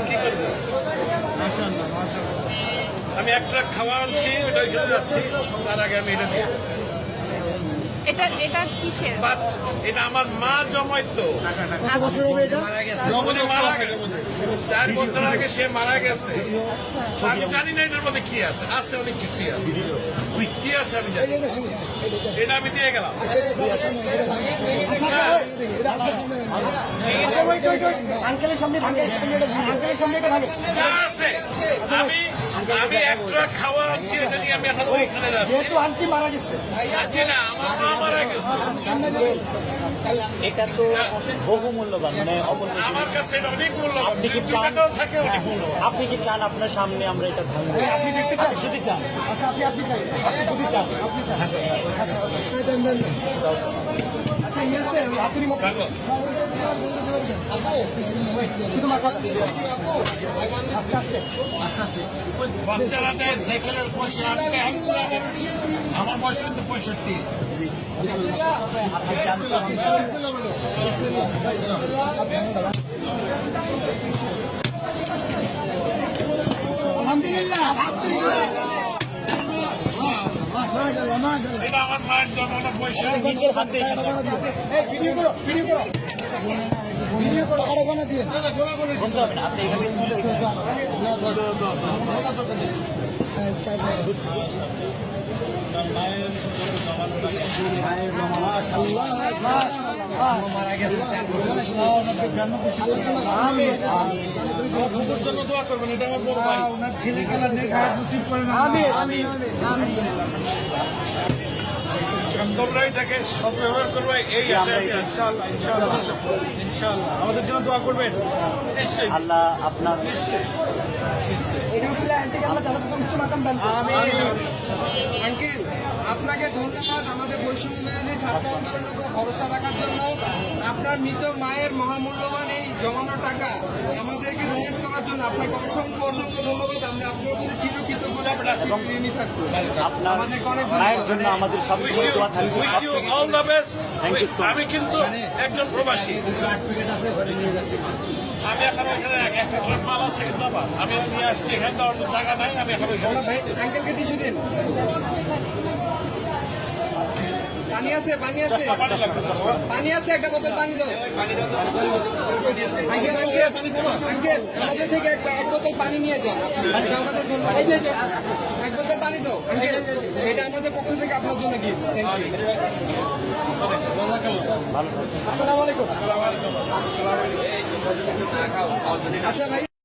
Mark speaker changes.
Speaker 1: কি করবো? আমি এক ট্রাক খাওয়া আনছি, ওটা খেলে যাচ্ছি, তার আগে আমি এটা দিয়ে
Speaker 2: এটা কিসের?
Speaker 1: বাট এটা আমার মা জমাইতো, মারা গেছে 4 বছর আগে, সে মারা গেছে। আমি জানি না এটার মধ্যে কি আছে, আছে অনেক কিছুই আছে, কি আছে আমি জানি, এটা আমি দিয়ে গেলাম। যা আছে আমি এক ট্রাক খাওয়া আনছি, এটা নিয়ে আমি এখন ওইখানে যাচ্ছি।
Speaker 3: আন্টি মারা গেছে,
Speaker 1: না, আমার মা মারা গেছে।
Speaker 3: এটা তো বহু মূল্যবান, মানে
Speaker 1: আমার কাছে এটা অনেক মূল্যবান।
Speaker 3: আপনি কি চান
Speaker 1: থাকে অনেক মূল্যবান।
Speaker 3: আপনি কি চান আপনার সামনে আমরা এটা ভাঙবো? আপনি দেখতে চান? যদি চান, আচ্ছা আপনি চাই, আপনি যদি চান, আপনি চান, আচ্ছা আচ্ছা ইয়ে আছে আপনি আস্তে আস্তে আস্তে আস্তে
Speaker 1: বাচ্চারা দেয় সাইকেলের পয়সা, আমার বয়স কিন্তু 65।
Speaker 3: আপনি জানতে আলহামদুলিল্লাহ,
Speaker 1: এটা আমার মায়ের জমানো পয়সা।
Speaker 3: নিজের হাতে বলতে হবে না, আপনি এখানে মারা গেছে।
Speaker 1: জন্য দোয়া করবেন, এটা আমার বড় ভাই।
Speaker 3: ওনার ছেলেগুলো
Speaker 1: তোমরা এটাকে সদ্ব্যবহার করবে, এই আশায় আমি আছি।
Speaker 3: ইনশাআল্লাহ আমাদের জন্য দোয়া করবেন।
Speaker 1: নিশ্চয়ই
Speaker 3: আল্লাহ আপনার
Speaker 1: নিশ্চয়ই।
Speaker 4: আঙ্কেল, আপনাকে ধন্যবাদ আমাদের বৈষম্য ছাত্র আন্দোলনের উপর ভরসা রাখার জন্য। আপনার মৃত মায়ের মহামূল্যবান এই জমানো টাকা আমাদেরকে ডোনেট করার জন্য আপনাকে অসংখ্য অসংখ্য ধন্যবাদ। আমরা আপনার প্রতি চিরকৃতজ্ঞতা ঋণী থাকবো।
Speaker 3: আপনার মায়ের জন্য আমাদের সবসময় দোয়া থাকবে।
Speaker 1: Wish you all the best.
Speaker 3: Thank you so much.
Speaker 1: আমি কিন্তু একজন প্রবাসী, আমি এখন ওইখানে একটা ট্রাক মাল আছে কিন্তু আমার, আমি নিয়ে আসছি, এখানে তো অন্য টাকা নাই, আমি এখন ওইখানে।
Speaker 4: ভাই আঙ্কেলকে টিস্যু দিন। পানি আছে, পানি আছে,
Speaker 1: পানি লাগবে তো।
Speaker 4: পানি আছে, একটা বোতল পানি দাও। আঙ্কেল আঙ্কেল আঙ্কেল আমাদের থেকে এক বোতল পানি নিয়ে যান। এটা আমাদের জন্য, এক বোতল পানি দাও আঙ্কেল, এটা আমাদের পক্ষ থেকে আপনার জন্য গিফট। আসসালামু আলাইকুম। আচ্ছা ভাই।